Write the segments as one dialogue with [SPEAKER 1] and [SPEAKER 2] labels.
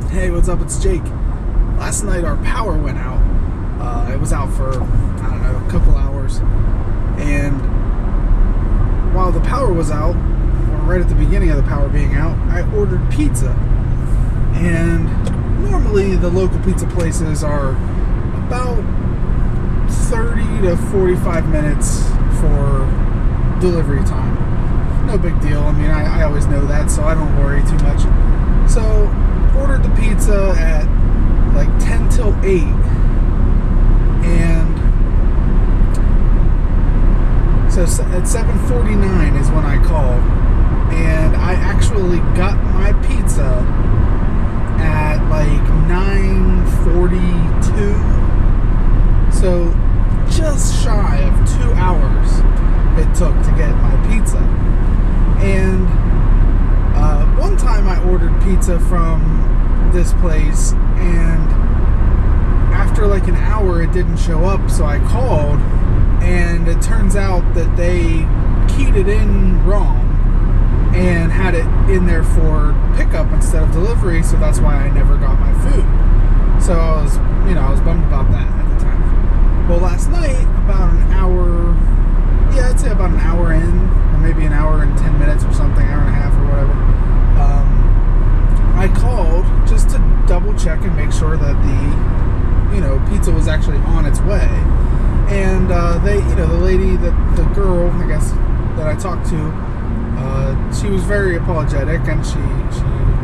[SPEAKER 1] Hey, what's up? It's Jake. Last night our power went out. It was out for, I don't know, a couple hours. And while the power was out, or right at the beginning of the power being out, I ordered pizza. And normally the local pizza places are about 30 to 45 minutes for delivery time. No big deal. I mean, I always know that, so I don't worry too much. So, ordered the pizza at like 10 till 8, and so at 7:49 is when I called, and I actually got my pizza at like 9:42, so just shy of 2 hours it took to get my pizza. And one time I ordered pizza from this place, and after like an hour it didn't show up, so I called, and it turns out that they keyed it in wrong and had it in there for pickup instead of delivery, so that's why I never got my food. So I was bummed about that at the time. Well, last night, about an hour, I'd say about an hour in, or maybe an hour and 10 minutes or something, hour and a half or whatever, I called just to double check and make sure that the pizza was actually on its way. And the lady, the girl, I guess, that I talked to, she was very apologetic, and she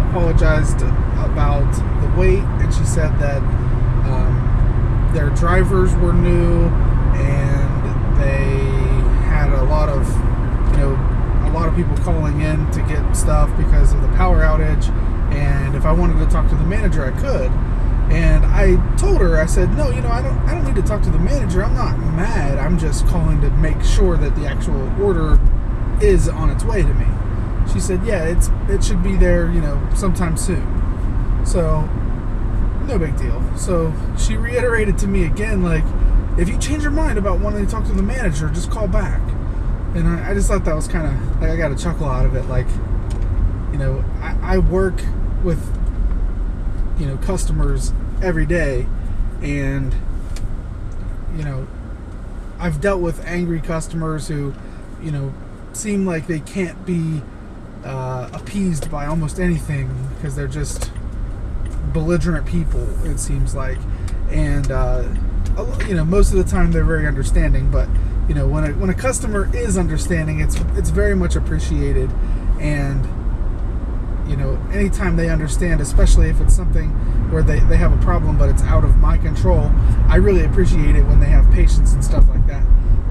[SPEAKER 1] apologized about the wait, and she said that their drivers were new, and they had a lot of people calling in to get stuff because of the power outage, and if I wanted to talk to the manager, I could. And I told her, I said, no, I don't need to talk to the manager. I'm not mad. I'm just calling to make sure that the actual order is on its way to me. She said, yeah, it should be there, sometime soon. So, no big deal. So she reiterated to me again, like, if you change your mind about wanting to talk to the manager, just call back. And I just thought that was kind of, like, I got a chuckle out of it. Like, I work with, customers every day, and, I've dealt with angry customers who, seem like they can't be appeased by almost anything because they're just belligerent people, it seems like. And, most of the time they're very understanding, but when a customer is understanding, it's very much appreciated. And anytime they understand, especially if it's something where they have a problem but it's out of my control, I really appreciate it when they have patience and stuff like that.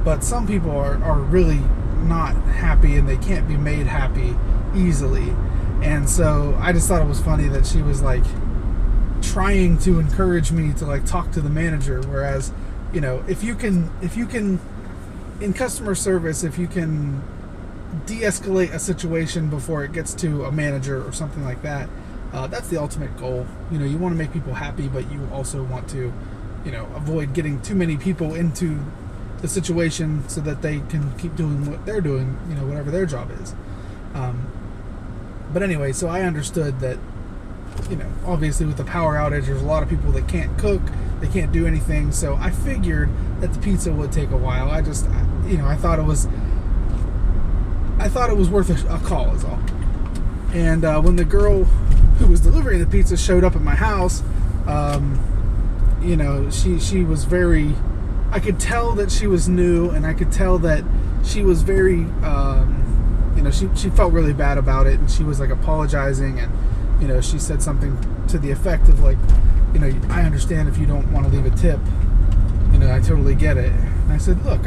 [SPEAKER 1] But some people are really not happy, and they can't be made happy easily. And so I just thought it was funny that she was like trying to encourage me to like talk to the manager, whereas if you can in customer service, if you can de-escalate a situation before it gets to a manager or something like that, that's the ultimate goal. You want to make people happy, but you also want to avoid getting too many people into the situation so that they can keep doing what they're doing, whatever their job is. But anyway, so I understood that obviously with the power outage, there's a lot of people that can't cook, they can't do anything, so I figured that the pizza would take a while. I thought it was worth a call is all. And when the girl who was delivering the pizza showed up at my house, she was very, I could tell that she was new, and I could tell that she was very, she felt really bad about it, and she was like apologizing, and she said something to the effect of like, I understand if you don't want to leave a tip, I totally get it. And I said, look,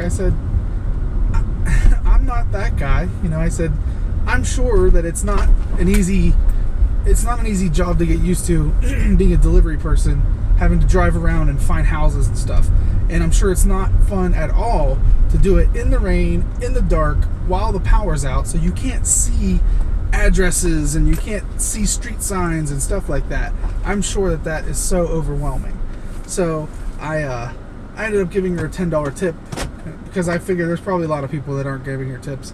[SPEAKER 1] I'm not that guy. I said, I'm sure that it's not an easy job to get used to, being a delivery person, having to drive around and find houses and stuff. And I'm sure it's not fun at all to do it in the rain, in the dark, while the power's out, so you can't see addresses and you can't see street signs and stuff like that. I'm sure that is so overwhelming. So I ended up giving her a $10 tip, because I figure there's probably a lot of people that aren't giving her tips.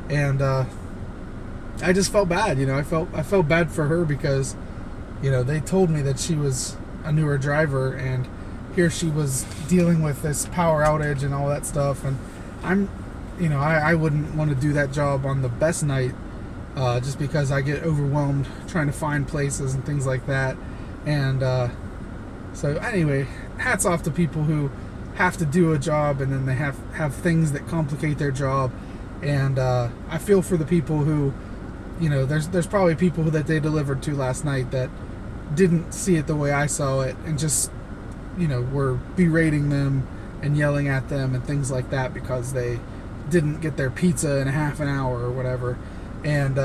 [SPEAKER 1] And I just felt bad, I felt bad for her, because they told me that she was a newer driver, and here she was dealing with this power outage and all that stuff. And I wouldn't want to do that job on the best night, just because I get overwhelmed trying to find places and things like that. And so anyway, hats off to people who have to do a job and then they have things that complicate their job. And I feel for the people who, there's probably people that they delivered to last night that didn't see it the way I saw it, and just were berating them and yelling at them and things like that because they didn't get their pizza in a half an hour or whatever. And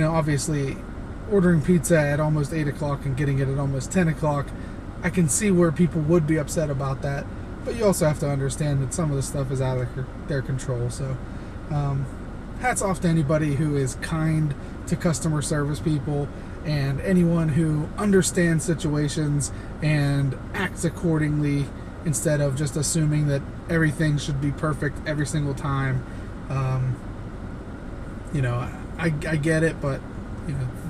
[SPEAKER 1] obviously ordering pizza at almost 8 o'clock and getting it at almost 10 o'clock, I can see where people would be upset about that. But you also have to understand that some of the stuff is out of their control. So hats off to anybody who is kind to customer service people, and anyone who understands situations and acts accordingly instead of just assuming that everything should be perfect every single time. I get it, but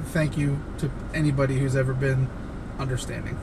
[SPEAKER 1] thank you to anybody who's ever been understanding.